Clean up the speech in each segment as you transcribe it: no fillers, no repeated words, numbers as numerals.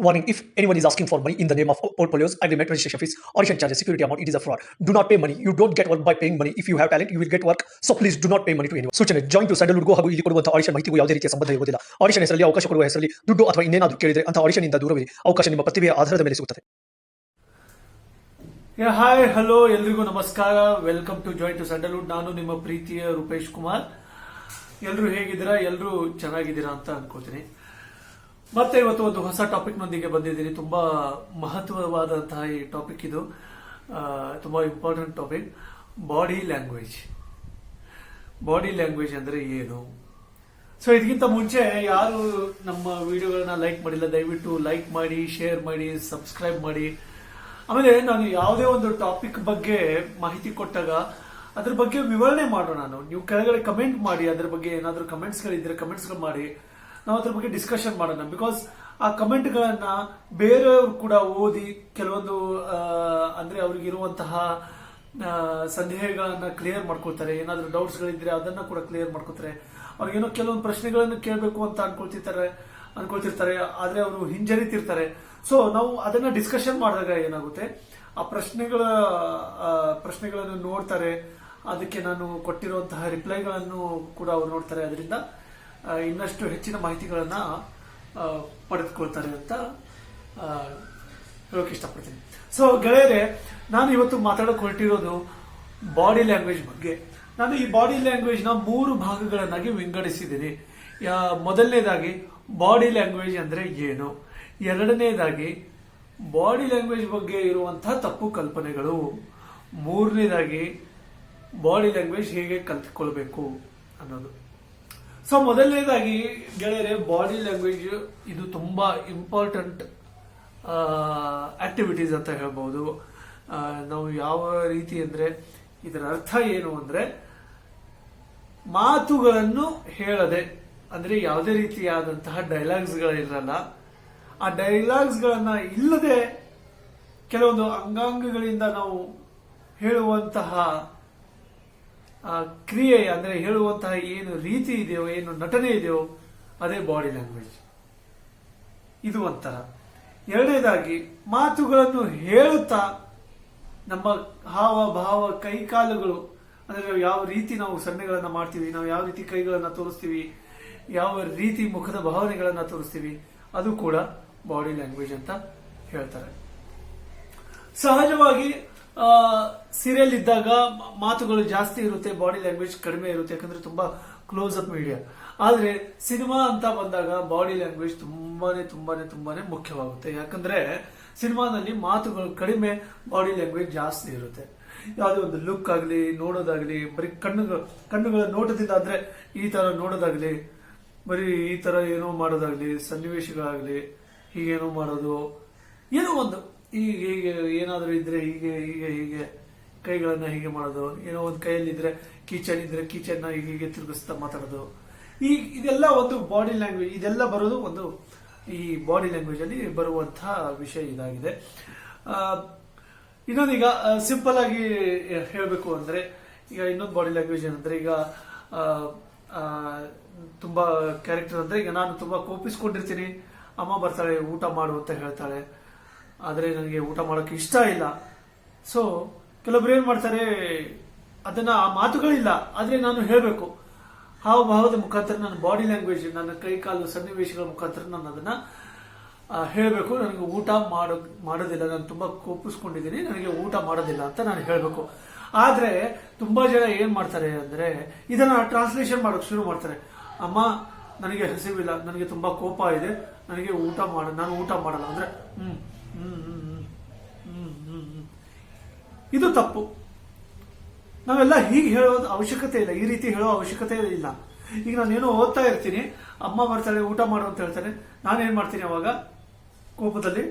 Warning: if anyone is asking for money in the name of portfolios, agreement, registration fees, audition charges, security amount, it is a fraud. Do not pay money. You don't get work by paying money. If you have talent, you will get work. So please do not pay money to anyone. ಸೂಚನೆ: join to Sandalwood ಗೋ ಹಾಗೂ ಇಲ್ಲಿ ಕೊಡುವಂತಹ audition ಮಾಹಿತಿಗೂ ಯಾವುದೇ ರೀತಿಯ ಸಂಬಂಧ ಇರುವುದಿಲ್ಲ. Audition ಹೆಸರಲ್ಲಿ ಅವಕಾಶ ಕೊಡುವ ಹೆಸರಲ್ಲಿ ದುಡ್ಡು ಅಥವಾ ಇನ್ನೇನಾದರೂ ಕೇಳಿದರೆ ಅಂತ ಆಡಿಷನ್ ಇಂದ ದೂರವಿರಿ. ಅವಕಾಶ ನಿಮ್ಮ ಪ್ರತಿಭೆಯ ಆಧಾರದ ಮೇಲೆ ಸಿಗುತ್ತದೆ. ಹಾಯ್ ಹಲೋ ಎಲ್ರಿಗೂ ನಮಸ್ಕಾರ. Welcome to join to Sandalwood. ನಾನು ನಿಮ್ಮ ಪ್ರೀತಿಯ ರೂಪೇಶ್ ಕುಮಾರ್. ಎಲ್ಲರೂ ಹೇಗಿದ್ದೀರಾ? ಎಲ್ಲರೂ ಚೆನ್ನಾಗಿದ್ದೀರಾ ಅಂತ ಅನ್ಕೋತೀನಿ. ಮತ್ತೆ ಇವತ್ತು ಒಂದು ಹೊಸ ಟಾಪಿಕ್ ನೊಂದಿಗೆ ಬಂದಿದ್ದೀನಿ. ತುಂಬಾ ಮಹತ್ವವಾದಂತಹ ಈ ಟಾಪಿಕ್ ಇದು. ತುಂಬಾ important topic. Body language. Body language ಅಂದ್ರೆ ಏನು? ಸೊ ಇದಕ್ಕಿಂತ ಮುಂಚೆ ಯಾರು ನಮ್ಮ ವಿಡಿಯೋಗಳನ್ನ ಲೈಕ್ ಮಾಡಿಲ್ಲ, ದಯವಿಟ್ಟು ಲೈಕ್ ಮಾಡಿ, ಶೇರ್ ಮಾಡಿ, ಸಬ್ಸ್ಕ್ರೈಬ್ ಮಾಡಿ. ಆಮೇಲೆ ನಾನು ಯಾವುದೇ ಒಂದು ಟಾಪಿಕ್ ಬಗ್ಗೆ ಮಾಹಿತಿ ಕೊಟ್ಟಾಗ ಅದ್ರ ಬಗ್ಗೆ ವಿವರಣೆ ಮಾಡೋಣ. ನೀವು ಕೆಳಗಡೆ ಕಮೆಂಟ್ ಮಾಡಿ, ಅದ್ರ ಬಗ್ಗೆ ಏನಾದರೂ ಕಮೆಂಟ್ಸ್ಗಳಿದ್ರೆ ಕಮೆಂಟ್ಸ್ಗಳು ಮಾಡಿ, ನಾವು ಅದ್ರ ಬಗ್ಗೆ ಡಿಸ್ಕಷನ್ ಮಾಡೋಣ. ಬಿಕಾಸ್ ಆ ಕಮೆಂಟ್ಗಳನ್ನ ಬೇರೆಯವರು ಕೂಡ ಓದಿ ಕೆಲವೊಂದು ಅಂದ್ರೆ ಅವ್ರಿಗೆ ಇರುವಂತಹ ಸಂದೇಹಗಳನ್ನ ಕ್ಲಿಯರ್ ಮಾಡ್ಕೊಳ್ತಾರೆ. ಏನಾದ್ರೂ ಡೌಟ್ಸ್ಗಳಿದ್ರೆ ಅದನ್ನ ಕೂಡ ಕ್ಲಿಯರ್ ಮಾಡ್ಕೊತಾರೆ. ಅವ್ರಿಗೇನೋ ಕೆಲವೊಂದು ಪ್ರಶ್ನೆಗಳನ್ನು ಕೇಳಬೇಕು ಅಂತ ಅನ್ಕೊಳ್ತಿರ್ತಾರೆ, ಆದ್ರೆ ಅವರು ಹಿಂಜರಿತಿರ್ತಾರೆ. ಸೊ ನಾವು ಅದನ್ನ ಡಿಸ್ಕಷನ್ ಮಾಡಿದಾಗ ಏನಾಗುತ್ತೆ, ಆ ಪ್ರಶ್ನೆಗಳನ್ನು ನೋಡ್ತಾರೆ. ಅದಕ್ಕೆ ನಾನು ಕೊಟ್ಟಿರುವಂತಹ ರಿಪ್ಲೈಗಳನ್ನು ಕೂಡ ಅವ್ರು ನೋಡ್ತಾರೆ. ಅದರಿಂದ ಇನ್ನಷ್ಟು ಹೆಚ್ಚಿನ ಮಾಹಿತಿಗಳನ್ನ ಪಡೆದುಕೊಳ್ತಾರೆ ಅಂತ ಹೇಳೋಕೆ ಇಷ್ಟಪಡ್ತೀನಿ. ಸೊ ಗೆಳೆಯರೆ, ನಾನು ಇವತ್ತು ಮಾತಾಡೋಕೆ ಹೊರಟಿರೋದು ಬಾಡಿ ಲ್ಯಾಂಗ್ವೇಜ್ ಬಗ್ಗೆ. ನಾನು ಈ ಬಾಡಿ ಲ್ಯಾಂಗ್ವೇಜ್ ನ 3 ಭಾಗಗಳನ್ನಾಗಿ ವಿಂಗಡಿಸಿದ್ದೀನಿ. ಮೊದಲನೇದಾಗಿ ಬಾಡಿ ಲ್ಯಾಂಗ್ವೇಜ್ ಅಂದ್ರೆ ಏನು, ಎರಡನೇದಾಗಿ ಬಾಡಿ ಲ್ಯಾಂಗ್ವೇಜ್ ಬಗ್ಗೆ ಇರುವಂತಹ ತಪ್ಪು ಕಲ್ಪನೆಗಳು, ಮೂರನೇದಾಗಿ ಬಾಡಿ ಲ್ಯಾಂಗ್ವೇಜ್ ಹೇಗೆ ಕಲ್ತ್ಕೊಳ್ಬೇಕು ಅನ್ನೋದು. ಸೊ ಮೊದಲನೇದಾಗಿ ಗೆಳೆಯರೆ, ಬಾಡಿ ಲ್ಯಾಂಗ್ವೇಜ್ ಇದು ತುಂಬಾ ಇಂಪಾರ್ಟೆಂಟ್ ಆಕ್ಟಿವಿಟೀಸ್ ಅಂತ ಹೇಳ್ಬಹುದು. ನಾವು ಯಾವ ರೀತಿ ಅಂದ್ರೆ, ಇದರ ಅರ್ಥ ಏನು ಅಂದ್ರೆ, ಮಾತುಗಳನ್ನು ಹೇಳದೆ, ಅಂದ್ರೆ ಯಾವುದೇ ರೀತಿಯಾದಂತಹ ಡೈಲಾಗ್ಸ್ ಗಳಿರಲ್ಲ, ಆ ಡೈಲಾಗ್ಸ್ ಗಳನ್ನ ಇಲ್ಲದೆ ಕೆಲವೊಂದು ಅಂಗಾಂಗಗಳಿಂದ ನಾವು ಹೇಳುವಂತಹ ಕ್ರಿಯೆ, ಅಂದ್ರೆ ಹೇಳುವಂತಹ ಏನು ರೀತಿ ಇದೆಯೋ, ಏನು ನಟನೆ ಇದೆಯೋ, ಅದೇ ಬಾಡಿ ಲ್ಯಾಂಗ್ವೇಜ್. ಇದು ಒಂಥರ. ಎರಡನೇದಾಗಿ ಮಾತುಗಳನ್ನು ಹೇಳುತ್ತಾ ನಮ್ಮ ಹಾವ ಭಾವ ಕೈಕಾಲುಗಳು, ಅಂದ್ರೆ ಯಾವ ರೀತಿ ನಾವು ಸನ್ನೆಗಳನ್ನ ಮಾಡ್ತೀವಿ, ನಾವು ಯಾವ ರೀತಿ ಕೈಗಳನ್ನ ತೋರಿಸ್ತೀವಿ, ಯಾವ ರೀತಿ ಮುಖದ ಭಾವನೆಗಳನ್ನ ತೋರಿಸ್ತೀವಿ, ಅದು ಕೂಡ ಬಾಡಿ ಲ್ಯಾಂಗ್ವೇಜ್ ಅಂತ ಹೇಳ್ತಾರೆ. ಸಹಜವಾಗಿ ಸೀರಿಯಲ್ ಇದ್ದಾಗ ಮಾತುಗಳು ಜಾಸ್ತಿ ಇರುತ್ತೆ, ಬಾಡಿ ಲ್ಯಾಂಗ್ವೇಜ್ ಕಡಿಮೆ ಇರುತ್ತೆ, ಯಾಕಂದ್ರೆ ತುಂಬಾ ಕ್ಲೋಸ್ ಅಪ್ ಮೀಡಿಯಾ. ಆದ್ರೆ ಸಿನಿಮಾ ಅಂತ ಬಂದಾಗ ಬಾಡಿ ಲ್ಯಾಂಗ್ವೇಜ್ ತುಂಬಾನೇ ಮುಖ್ಯವಾಗುತ್ತೆ. ಯಾಕಂದ್ರೆ ಸಿನಿಮಾನಲ್ಲಿ ಮಾತುಗಳು ಕಡಿಮೆ, ಬಾಡಿ ಲ್ಯಾಂಗ್ವೇಜ್ ಜಾಸ್ತಿ ಇರುತ್ತೆ. ಯಾವುದೇ ಒಂದು ಲುಕ್ ಆಗಲಿ, ನೋಡೋದಾಗ್ಲಿ, ಬರೀ ಕಣ್ಣುಗಳ ನೋಟದಿಂದ, ಅಂದ್ರೆ ಈ ತರ ನೋಡೋದಾಗ್ಲಿ, ಬರೀ ಈ ತರ ಏನೋ ಮಾಡೋದಾಗ್ಲಿ, ಸನ್ನಿವೇಶಗಳಾಗ್ಲಿ, ಹೀಗೇನೋ ಮಾಡೋದು, ಏನೋ ಒಂದು ಹೀಗೆ ಏನಾದರೂ ಇದ್ರೆ ಹೀಗೆ ಕೈಗಳನ್ನ ಹೀಗೆ ಮಾಡೋದು, ಏನೋ ಒಂದು ಕೈಯಲ್ಲಿದ್ರೆ ಕಿಚನ್ ಇದ್ರೆ ಕಿಚನ್ ಹೀಗೆ ತಿರುಗಿಸ್ತಾ ಮಾತಾಡೋದು, ಇದೆಲ್ಲ ಒಂದು ಬಾಡಿ ಲ್ಯಾಂಗ್ವೇಜ್. ಇದೆಲ್ಲ ಬರೋದು ಒಂದು ಈ ಬಾಡಿ ಲ್ಯಾಂಗ್ವೇಜ್ ಅಲ್ಲಿ ಬರುವಂತಹ ವಿಷಯ ಇದಾಗಿದೆ. ಇನ್ನೊಂದೀಗ ಸಿಂಪಲ್ ಆಗಿ ಹೇಳಬೇಕು ಅಂದ್ರೆ, ಈಗ ಇನ್ನೊಂದು ಬಾಡಿ ಲ್ಯಾಂಗ್ವೇಜ್ ಏನಂದ್ರೆ, ಈಗ ತುಂಬಾ ಕ್ಯಾರೆಕ್ಟರ್ ಅಂದ್ರೆ, ಈಗ ನಾನು ತುಂಬಾ ಕೋಪಿಸ್ಕೊಂಡಿರ್ತೀನಿ, ಅಮ್ಮ ಬರ್ತಾಳೆ ಊಟ ಮಾಡು ಅಂತ ಹೇಳ್ತಾಳೆ, ಆದ್ರೆ ನನಗೆ ಊಟ ಮಾಡೋಕೆ ಇಷ್ಟ ಇಲ್ಲ. ಸೊ ಕೆಲವೊಬ್ರು ಏನ್ ಮಾಡ್ತಾರೆ, ಅದನ್ನ ಆ ಮಾತುಗಳಿಲ್ಲ, ಆದ್ರೆ ನಾನು ಹೇಳ್ಬೇಕು, ಹಾವಭಾವದ ಮುಖಾಂತರ, ನನ್ನ ಬಾಡಿ ಲ್ಯಾಂಗ್ವೇಜ್, ನನ್ನ ಕೈ ಕಾಲು ಸನ್ನಿವೇಶಗಳ ಮುಖಾಂತರ ನಾನು ಅದನ್ನ ಹೇಳ್ಬೇಕು. ನನಗೆ ಊಟ ಮಾಡೋದಿಲ್ಲ, ನಾನು ತುಂಬಾ ಕೋಪಿಸ್ಕೊಂಡಿದ್ದೀನಿ, ನನಗೆ ಊಟ ಮಾಡೋದಿಲ್ಲ ಅಂತ ನಾನು ಹೇಳ್ಬೇಕು. ಆದ್ರೆ ತುಂಬಾ ಜನ ಏನ್ ಮಾಡ್ತಾರೆ ಅಂದ್ರೆ, ಇದನ್ನ ಟ್ರಾನ್ಸ್ಲೇಷನ್ ಮಾಡೋಕೆ ಶುರು ಮಾಡ್ತಾರೆ. ಅಮ್ಮ ನನಗೆ ಹಸಿವಿಲ್ಲ, ನನಗೆ ತುಂಬಾ ಕೋಪ ಇದೆ, ನನಗೆ ನಾನು ಊಟ ಮಾಡಲ್ಲ ಅಂದ್ರೆ ಇದು ತಪ್ಪು. ನಾವೆಲ್ಲ ಹೀಗೆ ಹೇಳೋದು ಅವಶ್ಯಕತೆ ಇಲ್ಲ, ಈ ರೀತಿ ಹೇಳೋ ಅವಶ್ಯಕತೆ ಇಲ್ಲ. ಈಗ ನಾನೇನೋ ಓದ್ತಾ ಇರ್ತೀನಿ, ಅಮ್ಮ ಬರ್ತಾಳೆ ಊಟ ಮಾಡು ಅಂತ ಹೇಳ್ತಾನೆ, ನಾನೇನ್ ಮಾಡ್ತೀನಿ, ಅವಾಗ ಕೋಪದಲ್ಲಿ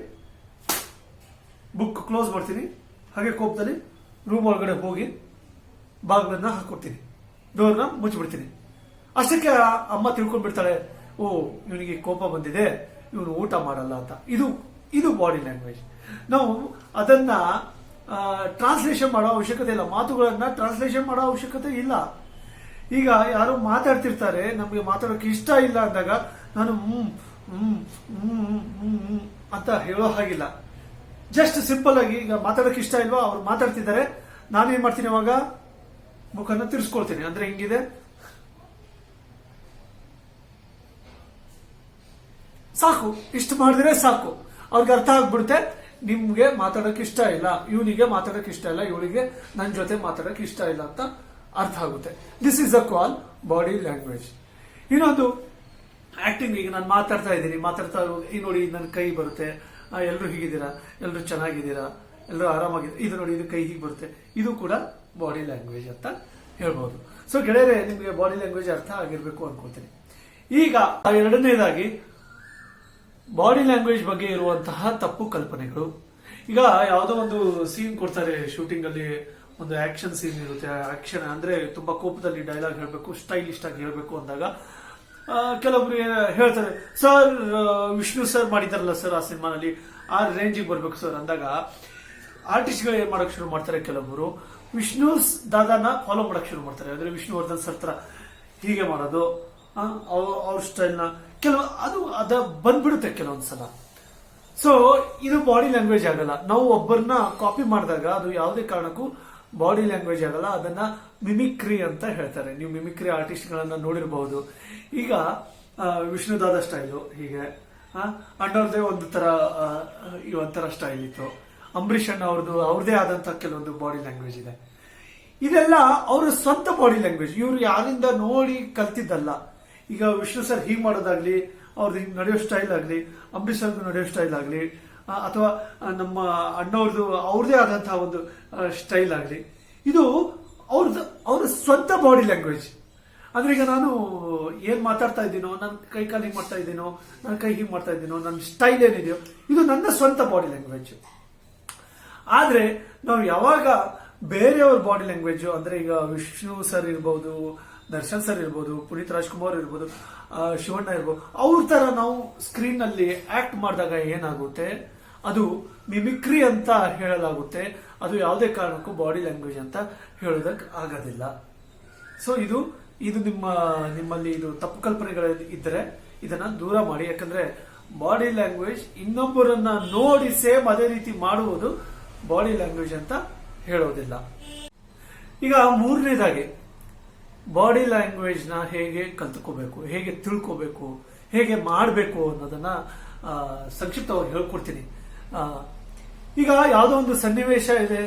ಬುಕ್ ಕ್ಲೋಸ್ ಮಾಡ್ತೀನಿ, ಹಾಗೆ ಕೋಪದಲ್ಲಿ ರೂಮ್ ಒಳಗಡೆ ಹೋಗಿ ಬಾಗಿಲನ್ನ ಹಾಕೊಡ್ತೀನಿ, ಡೋರ್ನ ಮುಚ್ಚಿಬಿಡ್ತೀನಿ. ಅಷ್ಟಕ್ಕೆ ಅಮ್ಮ ತಿಳ್ಕೊಂಡ್ಬಿಡ್ತಾಳೆ, ಓ ಇವನಿಗೆ ಕೋಪ ಬಂದಿದೆ, ಇವನು ಊಟ ಮಾಡಲ್ಲ ಅಂತ. ಇದು ಬಾಡಿ ಲ್ಯಾಂಗ್ವೇಜ್. ನಾವು ಅದನ್ನ ಟ್ರಾನ್ಸ್ಲೇಷನ್ ಮಾಡೋ ಅವಶ್ಯಕತೆ ಇಲ್ಲ, ಮಾತುಗಳನ್ನ ಟ್ರಾನ್ಸ್ಲೇಷನ್ ಮಾಡೋ ಅವಶ್ಯಕತೆ ಇಲ್ಲ. ಈಗ ಯಾರು ಮಾತಾಡ್ತಿರ್ತಾರೆ, ನಮಗೆ ಮಾತಾಡೋಕೆ ಇಷ್ಟ ಇಲ್ಲ ಅಂದಾಗ ನಾನು ಅಂತ ಹೇಳೋ ಹಾಗಿಲ್ಲ. ಜಸ್ಟ್ ಸಿಂಪಲ್ ಆಗಿ ಈಗ ಮಾತಾಡೋಕೆ ಇಷ್ಟ ಇಲ್ವಾ, ಅವ್ರು ಮಾತಾಡ್ತಿದ್ದಾರೆ, ನಾನೇನ್ ಮಾಡ್ತೀನಿ ಅವಾಗ ಮುಖನ ತಿರ್ಸ್ಕೊಳ್ತೀನಿ. ಅಂದ್ರೆ ಹಿಂಗಿದೆ, ಸಾಕು. ಇಷ್ಟು ಮಾಡಿದ್ರೆ ಸಾಕು, ಅವ್ರಿಗೆ ಅರ್ಥ ಆಗ್ಬಿಡುತ್ತೆ ನಿಮ್ಗೆ ಮಾತಾಡೋಕೆ ಇಷ್ಟ ಇಲ್ಲ, ಇವನಿಗೆ ಮಾತಾಡೋಕೆ ಇಷ್ಟ ಇಲ್ಲ, ಇವಳಿಗೆ ನನ್ನ ಜೊತೆ ಮಾತಾಡೋಕೆ ಇಷ್ಟ ಇಲ್ಲ ಅಂತ ಅರ್ಥ ಆಗುತ್ತೆ. This is a call body language. ಇನ್ನೊಂದು ಆಕ್ಟಿಂಗ್. ಈಗ ನಾನು ಮಾತಾಡ್ತಾ ಇದ್ದೀನಿ, ಮಾತಾಡ್ತಾ ಈ ನೋಡಿ ನನ್ನ ಕೈ ಬರುತ್ತೆ, ಎಲ್ಲರೂ ಹೀಗಿದ್ದೀರಾ, ಎಲ್ಲರೂ ಚೆನ್ನಾಗಿದ್ದೀರಾ, ಎಲ್ಲರೂ ಆರಾಮಾಗಿದ್ದೀರಾ, ಇದು ನೋಡಿ ಇದು ಕೈ ಹೀಗೆ ಬರುತ್ತೆ, ಇದು ಕೂಡ ಬಾಡಿ ಲ್ಯಾಂಗ್ವೇಜ್ ಅಂತ ಹೇಳ್ಬೋದು. ಸೊ ಗೆಳೆಯರೆ, ನಿಮಗೆ ಬಾಡಿ ಲ್ಯಾಂಗ್ವೇಜ್ ಅರ್ಥ ಆಗಿರ್ಬೇಕು ಅನ್ಕೋತೀನಿ. ಈಗ ಎರಡನೇದಾಗಿ ಬಾಡಿ ಲ್ಯಾಂಗ್ವೇಜ್ ಬಗ್ಗೆ ಇರುವಂತಹ ತಪ್ಪು ಕಲ್ಪನೆಗಳು. ಈಗ ಯಾವುದೋ ಒಂದು ಸೀನ್ ಕೊಡ್ತಾರೆ ಶೂಟಿಂಗ್ ಅಲ್ಲಿ, ಒಂದು ಆಕ್ಷನ್ ಸೀನ್ ಇರುತ್ತೆ. ಆಕ್ಷನ್ ಅಂದ್ರೆ ತುಂಬಾ ಕೋಪದಲ್ಲಿ ಡೈಲಾಗ್ ಹೇಳ್ಬೇಕು, ಸ್ಟೈಲಿಸ್ಟ್ ಆಗಿ ಹೇಳ್ಬೇಕು ಅಂದಾಗ ಕೆಲವೊಬ್ರು ಹೇಳ್ತಾರೆ, ಸರ್ ವಿಷ್ಣು ಸರ್ ಮಾಡಿದಾರಲ್ಲ ಸರ್ ಆ ಸಿನಿಮಾನಲ್ಲಿ, ಆ ರೇಂಜಿಗೆ ಬರ್ಬೇಕು ಸರ್ ಅಂದಾಗ ಆರ್ಟಿಸ್ಟ್ಗಳು ಏನ್ ಮಾಡಕ್ ಶುರು ಮಾಡ್ತಾರೆ, ಕೆಲವೊಬ್ರು ವಿಷ್ಣು ದಾದಾನ ಫಾಲೋ ಮಾಡಕ್ ಶುರು ಮಾಡ್ತಾರೆ. ಅಂದ್ರೆ ವಿಷ್ಣುವರ್ಧನ್ ಸರ್ ತರ ಹೀಗೆ ಮಾಡೋದು, ಅವ್ರ ಸ್ಟೈಲ್ನ ಅದ ಬಂದ್ಬಿಡುತ್ತೆ ಕೆಲವೊಂದ್ಸಲ. ಸೊ ಇದು ಬಾಡಿ ಲ್ಯಾಂಗ್ವೇಜ್ ಆಗಲ್ಲ. ನಾವು ಒಬ್ಬರನ್ನ ಕಾಪಿ ಮಾಡಿದಾಗ ಅದು ಯಾವುದೇ ಕಾರಣಕ್ಕೂ ಬಾಡಿ ಲ್ಯಾಂಗ್ವೇಜ್ ಆಗಲ್ಲ, ಅದನ್ನ ಮಿಮಿಕ್ರಿ ಅಂತ ಹೇಳ್ತಾರೆ. ನೀವು ಮಿಮಿಕ್ರಿ ಆರ್ಟಿಸ್ಟ್ ಗಳನ್ನ ನೋಡಿರಬಹುದು. ಈಗ ವಿಷ್ಣುದಾದ ಸ್ಟೈಲು ಹೀಗೆ, ಅಣ್ಣವ್ರದೇ ಒಂಥರ ಸ್ಟೈಲ್ ಇತ್ತು. ಅಂಬರೀಷ್ ಅಣ್ಣ ಅವ್ರದೇ ಆದಂತ ಕೆಲವೊಂದು ಬಾಡಿ ಲ್ಯಾಂಗ್ವೇಜ್ ಇದೆ. ಇದೆಲ್ಲ ಅವರ ಸ್ವಂತ ಬಾಡಿ ಲ್ಯಾಂಗ್ವೇಜ್, ಇವ್ರು ಯಾರಿಂದ ನೋಡಿ ಕಲ್ತಿದ್ದಲ್ಲ. ಈಗ ವಿಷ್ಣು ಸರ್ ಹೀಗೆ ಮಾಡೋದಾಗ್ಲಿ, ಅವ್ರದ್ದು ಹಿಂಗೆ ನಡೆಯೋ ಸ್ಟೈಲ್ ಆಗಲಿ, ಅಂಬರೀಷ್ ಅವ್ರದ್ದು ನಡೆಯೋ ಸ್ಟೈಲ್ ಆಗಲಿ, ಅಥವಾ ನಮ್ಮ ಅಣ್ಣವ್ರದ್ದು ಅವ್ರದೇ ಆದಂತಹ ಒಂದು ಸ್ಟೈಲ್ ಆಗಲಿ, ಇದು ಅವ್ರ ಸ್ವಂತ ಬಾಡಿ ಲ್ಯಾಂಗ್ವೇಜ್. ಅಂದ್ರೆ ಈಗ ನಾನು ಏನ್ ಮಾತಾಡ್ತಾ ಇದ್ದೀನೋ, ನನ್ನ ಕೈ ಕಾಲು ಹಿಂಗೆ ಮಾಡ್ತಾ ಇದ್ದೀನೋ, ನನ್ನ ಕೈ ಹೀಗೆ ಮಾಡ್ತಾ ಇದ್ದೀನೋ, ನನ್ನ ಸ್ಟೈಲ್ ಏನಿದೆಯೋ ಇದು ನನ್ನ ಸ್ವಂತ ಬಾಡಿ ಲ್ಯಾಂಗ್ವೇಜ್. ಆದ್ರೆ ನಾವು ಯಾವಾಗ ಬೇರೆಯವ್ರ ಬಾಡಿ ಲ್ಯಾಂಗ್ವೇಜ್, ಅಂದ್ರೆ ಈಗ ವಿಷ್ಣು ಸರ್ ಇರ್ಬೋದು, ದರ್ಶನ್ ಸರ್ ಇರ್ಬೋದು, ಪುನೀತ್ ರಾಜ್ಕುಮಾರ್ ಇರ್ಬೋದು, ಶಿವಣ್ಣ ಇರ್ಬೋದು, ಅವ್ರ ತರ ನಾವು ಸ್ಕ್ರೀನ್ ಅಲ್ಲಿ ಆಕ್ಟ್ ಮಾಡಿದಾಗ ಏನಾಗುತ್ತೆ, ಅದು ಮಿಮಿಕ್ರಿ ಅಂತ ಹೇಳಲಾಗುತ್ತೆ. ಅದು ಯಾವುದೇ ಕಾರಣಕ್ಕೂ ಬಾಡಿ ಲ್ಯಾಂಗ್ವೇಜ್ ಅಂತ ಹೇಳೋದಕ್ಕೆ ಆಗೋದಿಲ್ಲ. ಸೊ ಇದು ನಿಮ್ಮಲ್ಲಿ ಇದು ತಪ್ಪು ಕಲ್ಪನೆಗಳು ಇದ್ದರೆ ಇದನ್ನ ದೂರ ಮಾಡಿ. ಯಾಕಂದ್ರೆ ಬಾಡಿ ಲ್ಯಾಂಗ್ವೇಜ್ ಇನ್ನೊಬ್ಬರನ್ನ ನೋಡಿ ಸೇಮ್ ಅದೇ ರೀತಿ ಮಾಡುವುದು ಬಾಡಿ ಲ್ಯಾಂಗ್ವೇಜ್ ಅಂತ ಹೇಳೋದಿಲ್ಲ. ಈಗ ಮೂರನೇದಾಗಿ ಬಾಡಿ ಲ್ಯಾಂಗ್ವೇಜ್ ನ ಹೇಗೆ ಕಲ್ತ್ಕೋಬೇಕು, ಹೇಗೆ ತಿಳ್ಕೋಬೇಕು, ಹೇಗೆ ಮಾಡಬೇಕು ಅನ್ನೋದನ್ನ ಸಂಕ್ಷಿಪ್ತವಾಗಿ ಹೇಳ್ಕೊಡ್ತೀನಿ. ಈಗ ಯಾವುದೋ ಒಂದು ಸನ್ನಿವೇಶ ಇದೆ,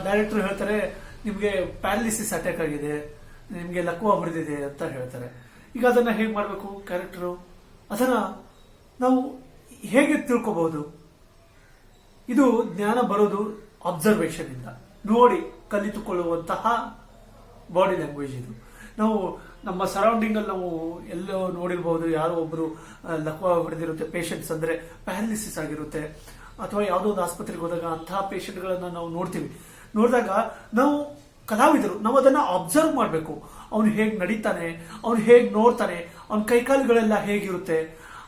ಡೈರೆಕ್ಟರ್ ಹೇಳ್ತಾರೆ ನಿಮ್ಗೆ ಪ್ಯಾರಾಲಿಸಿಸ್ ಅಟ್ಯಾಕ್ ಆಗಿದೆ, ನಿಮ್ಗೆ ಲಕ್ವ ಹೊಡೆದಿದೆ ಅಂತ ಹೇಳ್ತಾರೆ. ಈಗ ಅದನ್ನ ಹೇಗೆ ಮಾಡಬೇಕು ಕ್ಯಾರೆಕ್ಟರು, ಅದನ್ನ ನಾವು ಹೇಗೆ ತಿಳ್ಕೋಬಹುದು? ಇದು ಜ್ಞಾನ ಬರೋದು ಅಬ್ಸರ್ವೇಷನ್ ಇಂದ, ನೋಡಿ ಕಲಿತುಕೊಳ್ಳುವಂತಹ ಬಾಡಿ ಲ್ಯಾಂಗ್ವೇಜ್ ಇದು. ನಾವು ನಮ್ಮ ಸರೌಂಡಿಂಗ್ ಅಲ್ಲಿ ನಾವು ಎಲ್ಲೋ ನೋಡಿರ್ಬಹುದು, ಯಾರೋ ಒಬ್ರು ಲಕ್ವ ಹೊಡೆದಿರುತ್ತೆ, ಪೇಷಂಟ್ಸ್ ಅಂದ್ರೆ ಪ್ಯಾರಾಲಿಸಿಸ್ ಆಗಿರುತ್ತೆ, ಅಥವಾ ಯಾವುದೋ ಒಂದು ಆಸ್ಪತ್ರೆಗೆ ಹೋದಾಗ ಅಂತಹ ಪೇಷಂಟ್ ಗಳನ್ನ ನಾವು ನೋಡ್ತೀವಿ. ನೋಡಿದಾಗ ನಾವು ಕಲಾವಿದರು, ನಾವು ಅದನ್ನ ಅಬ್ಸರ್ವ್ ಮಾಡಬೇಕು. ಅವನು ಹೇಗ್ ನಡೀತಾನೆ, ಅವನು ಹೇಗ್ ನೋಡ್ತಾನೆ, ಅವನ ಕೈಕಾಲುಗಳೆಲ್ಲ ಹೇಗಿರುತ್ತೆ,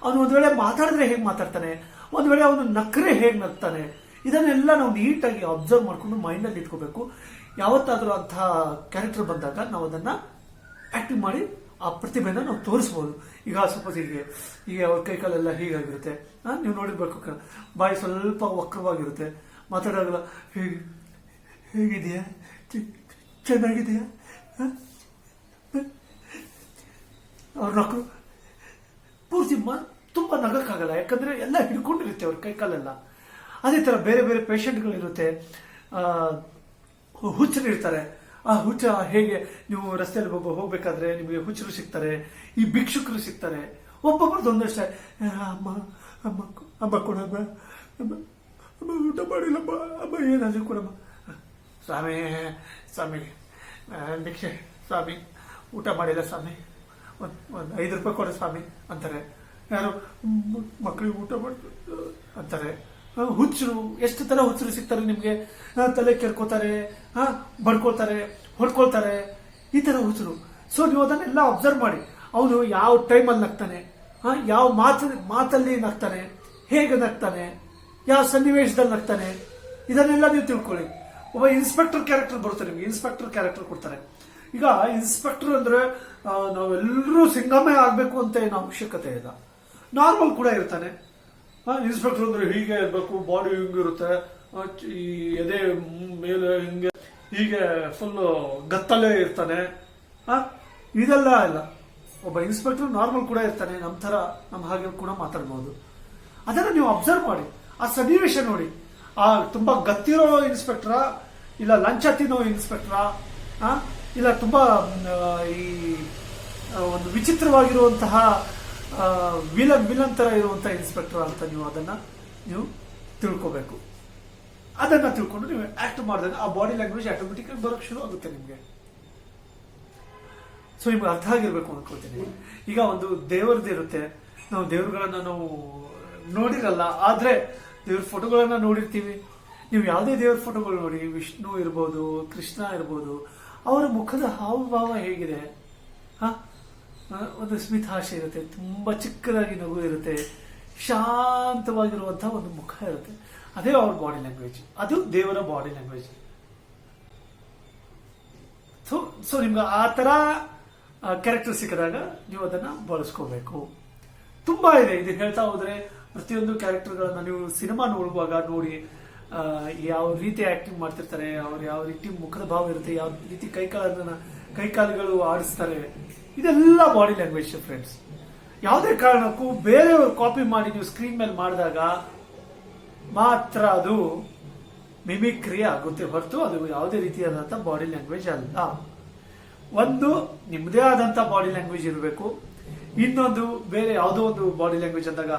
ಅವನು ಒಂದ್ ವೇಳೆ ಮಾತಾಡಿದ್ರೆ ಹೇಗ್ ಮಾತಾಡ್ತಾನೆ, ಒಂದ್ ವೇಳೆ ಅವನು ನಕ್ರೆ ಹೇಗ್ ನಗ್ತಾನೆ, ಇದನ್ನೆಲ್ಲ ನಾವು ನೀಟಾಗಿ ಅಬ್ಸರ್ವ್ ಮಾಡ್ಕೊಂಡು ಮೈಂಡ್ ಅಲ್ಲಿ ಇಟ್ಕೋಬೇಕು. ಯಾವತ್ತಾದ್ರೂ ಅಂತಹ ಕ್ಯಾರೆಕ್ಟರ್ ಬಂದಾಗ ನಾವು ಅದನ್ನ ಆಕ್ಟಿಂಗ್ ಮಾಡಿ ಆ ಪ್ರತಿಭೆನ ನಾವು ತೋರಿಸಬಹುದು. ಈಗ ಸಪೋಸ್ ಈಗ ಅವ್ರ ಕೈಕಾಲೆಲ್ಲ ಹೀಗಾಗಿರುತ್ತೆ, ನೀವು ನೋಡಿರ್ಬೇಕು, ಬಾಯಿ ಸ್ವಲ್ಪ ವಕ್ರವಾಗಿರುತ್ತೆ, ಮಾತಾಡೋಲ್ಲ, ಹೇಗಿದೆಯಾ, ಚೆನ್ನಾಗಿದೆಯಾ, ಅವ್ರ ನಕ್ರು ಪೂರ್ತಿ ತುಂಬಾ ನಗಕ್ಕಾಗಲ್ಲ, ಯಾಕಂದ್ರೆ ಎಲ್ಲ ಹಿಡ್ಕೊಂಡಿರುತ್ತೆ ಅವ್ರ ಕೈಕಾಲೆಲ್ಲ. ಅದೇ ತರ ಬೇರೆ ಬೇರೆ ಪೇಷಂಟ್ಗಳಿರುತ್ತೆ, ಹುಚ್ಚರಿರ್ತಾರೆ. ಆ ಹುಚ್ಚ ಹೇಗೆ ನೀವು ರಸ್ತೆಯಲ್ಲಿ ಹೋಗ್ಬೇಕಾದ್ರೆ ನಿಮಗೆ ಹುಚ್ಚರು ಸಿಗ್ತಾರೆ, ಈ ಭಿಕ್ಷುಕರು ಸಿಗ್ತಾರೆ, ಒಬ್ಬೊಬ್ರದ್ದು ಒಂದಷ್ಟೇ, ಅಮ್ಮ ಅಮ್ಮ ಅಮ್ಮ ಕೊಡಮ್ಮ, ಅಮ್ಮ ಊಟ ಮಾಡಿಲ್ಲಮ್ಮ, ಅಮ್ಮ ಏನಾದ್ರು ಕೊಡಮ್ಮ, ಸ್ವಾಮಿ ಸ್ವಾಮಿ ಭಿಕ್ಷೆ ಸ್ವಾಮಿ, ಊಟ ಮಾಡಿಲ್ಲ ಸ್ವಾಮಿ, ಒಂದು 5 ರೂಪಾಯಿ ಕೊಡ ಸ್ವಾಮಿ ಅಂತಾರೆ. ಯಾರು ಮಕ್ಕಳಿಗೆ ಊಟ ಮಾಡ್ತಾರೆ ಅಂತಾರೆ. ಹುಚ್ಚರು, ಎಷ್ಟು ತರ ಹುಚ್ಚರು ಸಿಗ್ತಾರೆ ನಿಮ್ಗೆ, ತಲೆ ಕೆರ್ಕೋತಾರೆ, ಬಡ್ಕೊಳ್ತಾರೆ, ಹೊಡ್ಕೊಳ್ತಾರೆ, ಈ ತರ ಹುಚ್ಚರು. ಸೊ ನೀವು ಅದನ್ನೆಲ್ಲ ಅಬ್ಸರ್ವ್ ಮಾಡಿ, ಅವನು ಯಾವ ಟೈಮಲ್ಲಿ ನಗ್ತಾನೆ, ಯಾವ ಮಾತಲ್ಲಿ ನಗ್ತಾನೆ, ಹೇಗೆ ನಗ್ತಾನೆ, ಯಾವ ಸನ್ನಿವೇಶದಲ್ಲಿ ನಗ್ತಾನೆ, ಇದನ್ನೆಲ್ಲ ನೀವು ತಿಳ್ಕೊಳ್ಳಿ. ಒಬ್ಬ ಇನ್ಸ್ಪೆಕ್ಟರ್ ಕ್ಯಾರೆಕ್ಟರ್ ಬರುತ್ತೆ ನಿಮ್ಗೆ, ಇನ್ಸ್ಪೆಕ್ಟರ್ ಕ್ಯಾರೆಕ್ಟರ್ ಕೊಡ್ತಾರೆ. ಈಗ ಇನ್ಸ್ಪೆಕ್ಟರ್ ಅಂದ್ರೆ ನಾವೆಲ್ಲರೂ ಸಿಂಗಮೇ ಆಗ್ಬೇಕು ಅಂತ ಏನು ಅವಶ್ಯಕತೆ ಇಲ್ಲ, ನಾರ್ಮಲ್ ಕೂಡ ಇರ್ತಾನೆ. ಇನ್ಸ್ಪೆಕ್ಟರ್ ಅಂದ್ರೆ ಹೀಗೆ ಇರಬೇಕು, ಬಾಡಿ ಹಿಂಗಿರುತ್ತೆ, ಈ ಎದೆ ಮೇಲೆ ಹಿಂಗೆ ಹೀಗೆ ಫುಲ್ ಗತ್ತಲ್ಲೇ ಇರ್ತಾನೆ. ಇದೆಲ್ಲ ಇಲ್ಲ. ಒಬ್ಬ ಇನ್ಸ್ಪೆಕ್ಟರ್ ನಾರ್ಮಲ್ ಕೂಡ ಇರ್ತಾನೆ, ನಮ್ಮ ತರ ನಮ್ಮ ಹಾಗೆ ಕೂಡ ಮಾತಾಡ್ಬೋದು. ಅದನ್ನ ನೀವು ಅಬ್ಸರ್ವ್ ಮಾಡಿ, ಆ ಸನ್ನಿವೇಶ ನೋಡಿ. ಆ ತುಂಬಾ ಗತ್ತಿರೋ ಇನ್ಸ್ಪೆಕ್ಟ್ರ, ಇಲ್ಲ ಲಂಚ ತಿನ್ನೋ ಇನ್ಸ್ಪೆಕ್ಟ್ರ, ಇಲ್ಲ ತುಂಬಾ ಈ ಒಂದು ವಿಚಿತ್ರವಾಗಿರುವಂತಹ ವಿಲನ್ ತರ ಇರುವಂತಹ ಇನ್ಸ್ಪೆಕ್ಟರ್ ಅಂತ ನೀವು ಅದನ್ನ ನೀವು ತಿಳ್ಕೋಬೇಕು. ಅದನ್ನ ತಿಳ್ಕೊಂಡು ನೀವು ಆಕ್ಟ್ ಮಾಡಿದಾಗ ಆ ಬಾಡಿ ಲ್ಯಾಂಗ್ವೇಜ್ ಆಟೋಮೆಟಿಕ್ ಆಗಿ ಬರೋಕ್ ಶುರು ಆಗುತ್ತೆ ನಿಮ್ಗೆ. ಸೊ ನಿಮ್ಗೆ ಅರ್ಥ ಆಗಿರ್ಬೇಕು ಅನ್ಕೋತೀನಿ. ಈಗ ಒಂದು ದೇವರದ್ದು ಇರುತ್ತೆ, ನಾವು ದೇವರುಗಳನ್ನ ನಾವು ನೋಡಿರಲ್ಲ, ಆದ್ರೆ ದೇವ್ರ ಫೋಟೋಗಳನ್ನ ನೋಡಿರ್ತೀವಿ. ನೀವು ಯಾವುದೇ ದೇವ್ರ ಫೋಟೋಗಳು ನೋಡಿ, ವಿಷ್ಣು ಇರ್ಬೋದು, ಕೃಷ್ಣ ಇರ್ಬೋದು, ಅವರ ಮುಖದ ಹಾವಭಾವ ಹೇಗಿದೆ? ಒಂದು ಸ್ಮಿತಹಾಸ್ಯ ಇರುತ್ತೆ, ತುಂಬಾ ಚಿಕ್ಕದಾಗಿ ನಗು ಇರುತ್ತೆ, ಶಾಂತವಾಗಿರುವಂತಹ ಒಂದು ಮುಖ ಇರುತ್ತೆ. ಅದೇ ಅವ್ರ ಬಾಡಿ ಲ್ಯಾಂಗ್ವೇಜ್, ಅದು ದೇವರ ಬಾಡಿ ಲ್ಯಾಂಗ್ವೇಜ್. ಸೊ ನಿಮ್ಗೆ ಆ ತರ ಕ್ಯಾರೆಕ್ಟರ್ ಸಿಕ್ಕಿದಾಗ ನೀವು ಅದನ್ನ ಬಳಸ್ಕೋಬೇಕು. ತುಂಬಾ ಇದೆ, ಇದು ಹೇಳ್ತಾ ಹೋದ್ರೆ ಪ್ರತಿಯೊಂದು ಕ್ಯಾರೆಕ್ಟರ್ಗಳನ್ನ ನೀವು ಸಿನಿಮಾ ನೋಡುವಾಗ ನೋಡಿ, ಯಾವ ರೀತಿ ಆಕ್ಟಿಂಗ್ ಮಾಡ್ತಿರ್ತಾರೆ, ಅವ್ರು ಯಾವ ರೀತಿ ಮುಖದ ಭಾವ ಇರುತ್ತೆ, ಯಾವ ರೀತಿ ಕೈಕಾಲುಗಳು ಆಡಿಸ್ತಾರೆ, ಇದೆಲ್ಲ ಬಾಡಿ ಲ್ಯಾಂಗ್ವೇಜ್ ಫ್ರೆಂಡ್ಸ್. ಯಾವುದೇ ಕಾರಣಕ್ಕೂ ಬೇರೆಯವರು ಕಾಪಿ ಮಾಡಿ ನೀವು ಸ್ಕ್ರೀನ್ ಮೇಲೆ ಮಾಡಿದಾಗ ಮಾತ್ರ ಅದು ಮಿಮಿಕ್ರಿ ಆಗುತ್ತೆ ಹೊರತು ಅದು ಯಾವುದೇ ರೀತಿಯಾದಂತಹ ಬಾಡಿ ಲ್ಯಾಂಗ್ವೇಜ್ ಅಲ್ಲ. ಒಂದು ನಿಮ್ಮದೇ ಆದಂತಹ ಬಾಡಿ ಲ್ಯಾಂಗ್ವೇಜ್ ಇರಬೇಕು, ಇನ್ನೊಂದು ಬೇರೆ ಯಾವುದೋ ಒಂದು ಬಾಡಿ ಲ್ಯಾಂಗ್ವೇಜ್ ಅಂದಾಗ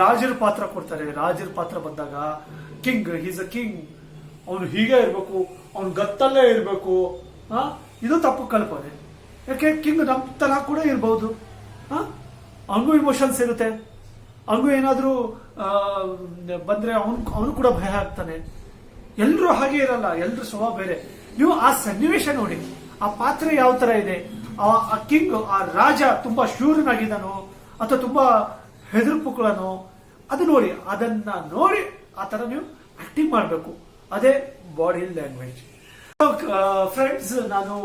ರಾಜರ ಪಾತ್ರ ಕೊಡ್ತಾರೆ, ರಾಜರ ಪಾತ್ರ ಬಂದಾಗ ಕಿಂಗ್, ಈಸ್ ಅ ಕಿಂಗ್, ಅವನು ಹೀಗೆ ಇರಬೇಕು, ಅವನು ಗತ್ತಲ್ಲೇ ಇರಬೇಕು, ಇದು ತಪ್ಪು ಕಲ್ಪನೆ. ಯಾಕೆ ಕಿಂಗ್ ನಮ್ಮ ತರ ಕೂಡ ಇರಬಹುದು, ಅವನಿಗೂ ಇಮೋಷನ್ಸ್ ಇರುತ್ತೆ, ಅವನಿಗೂ ಏನಾದ್ರೂ ಬಂದ್ರೆ ಅವನು ಕೂಡ ಭಯ ಆಗ್ತಾನೆ. ಎಲ್ರು ಹಾಗೆ ಇರಲ್ಲ, ಎಲ್ರು ಸ್ವಭಾವ ಬೇರೆ. ನೀವು ಆ ಸನ್ನಿವೇಶ ನೋಡಿ, ಆ ಪಾತ್ರ ಯಾವ ತರ ಇದೆ, ಆ ಕಿಂಗ್, ಆ ರಾಜ ತುಂಬಾ ಶೂರನಾಗಿದ್ದಾನೋ ಅಥವಾ ತುಂಬಾ ಹೆದರ್ಪುಗಳನೋ ಅದು ನೋಡಿ, ಅದನ್ನ ನೋಡಿ ಆ ತರ ನೀವು ಆಕ್ಟಿಂಗ್ ಮಾಡಬೇಕು. ಅದೇ ಬಾಡಿ ಲ್ಯಾಂಗ್ವೇಜ್. ಫ್ರೆಂಡ್ಸ್, ನಾನು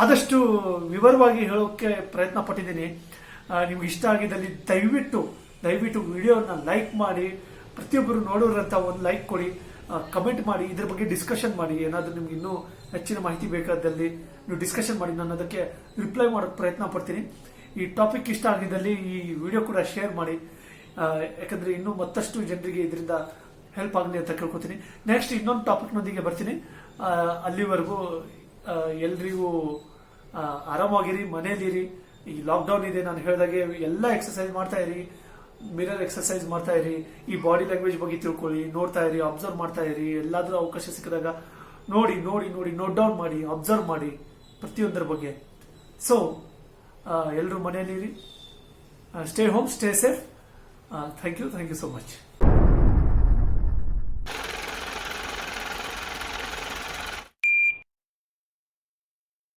ಆದಷ್ಟು ವಿವರವಾಗಿ ಹೇಳೋಕೆ ಪ್ರಯತ್ನ ಪಟ್ಟಿದ್ದೀನಿ. ನಿಮ್ಗೆ ಇಷ್ಟ ಆಗಿದ್ದಲ್ಲಿ ದಯವಿಟ್ಟು ವಿಡಿಯೋನ ಲೈಕ್ ಮಾಡಿ, ಪ್ರತಿಯೊಬ್ಬರು ನೋಡೋರಂತ ಒಂದು ಲೈಕ್ ಕೊಡಿ, ಕಮೆಂಟ್ ಮಾಡಿ, ಇದ್ರ ಬಗ್ಗೆ ಡಿಸ್ಕಷನ್ ಮಾಡಿ. ಏನಾದ್ರೂ ನಿಮ್ಗೆ ಇನ್ನೂ ಹೆಚ್ಚಿನ ಮಾಹಿತಿ ಬೇಕಾದಲ್ಲಿ ನೀವು ಡಿಸ್ಕಷನ್ ಮಾಡಿ, ನಾನು ಅದಕ್ಕೆ ರಿಪ್ಲೈ ಮಾಡೋಕೆ ಪ್ರಯತ್ನ ಪಡ್ತೀನಿ. ಈ ಟಾಪಿಕ್ ಇಷ್ಟ ಆಗಿದ್ದಲ್ಲಿ ಈ ವಿಡಿಯೋ ಕೂಡ ಶೇರ್ ಮಾಡಿ, ಯಾಕಂದ್ರೆ ಇನ್ನೂ ಮತ್ತಷ್ಟು ಜನರಿಗೆ ಇದರಿಂದ ಹೆಲ್ಪ್ ಆಗಲಿ ಅಂತ ಕೇಳ್ಕೊತೀನಿ. ನೆಕ್ಸ್ಟ್ ಇನ್ನೊಂದು ಟಾಪಿಕ್ನೊಂದಿಗೆ ಬರ್ತೀನಿ. ಅಲ್ಲಿವರೆಗೂ ಎಲ್ರಿಗೂ ಆರಾಮಾಗಿರಿ, ಮನೇಲಿರಿ. ಈ ಲಾಕ್ಡೌನ್ ಇದೆ, ನಾನು ಹೇಳಿದಾಗೆ ಎಲ್ಲ ಎಕ್ಸರ್ಸೈಸ್ ಮಾಡ್ತಾ ಇರಿ, ಮಿರರ್ ಎಕ್ಸರ್ಸೈಸ್ ಮಾಡ್ತಾ ಇರಿ, ಈ ಬಾಡಿ ಲ್ಯಾಂಗ್ವೇಜ್ ಬಗ್ಗೆ ತಿಳ್ಕೊಳ್ಳಿ, ನೋಡ್ತಾ ಇರಿ, ಅಬ್ಸರ್ವ್ ಮಾಡ್ತಾ ಇರಿ. ಎಲ್ಲಾದ್ರೂ ಅವಕಾಶ ಸಿಕ್ಕಿದಾಗ ನೋಡಿ ನೋಟ್ ಡೌನ್ ಮಾಡಿ, ಅಬ್ಸರ್ವ್ ಮಾಡಿ ಪ್ರತಿಯೊಂದರ ಬಗ್ಗೆ. ಸೊ ಎಲ್ಲರೂ ಮನೆಯಲ್ಲಿ stay home, stay safe. Thank you so much.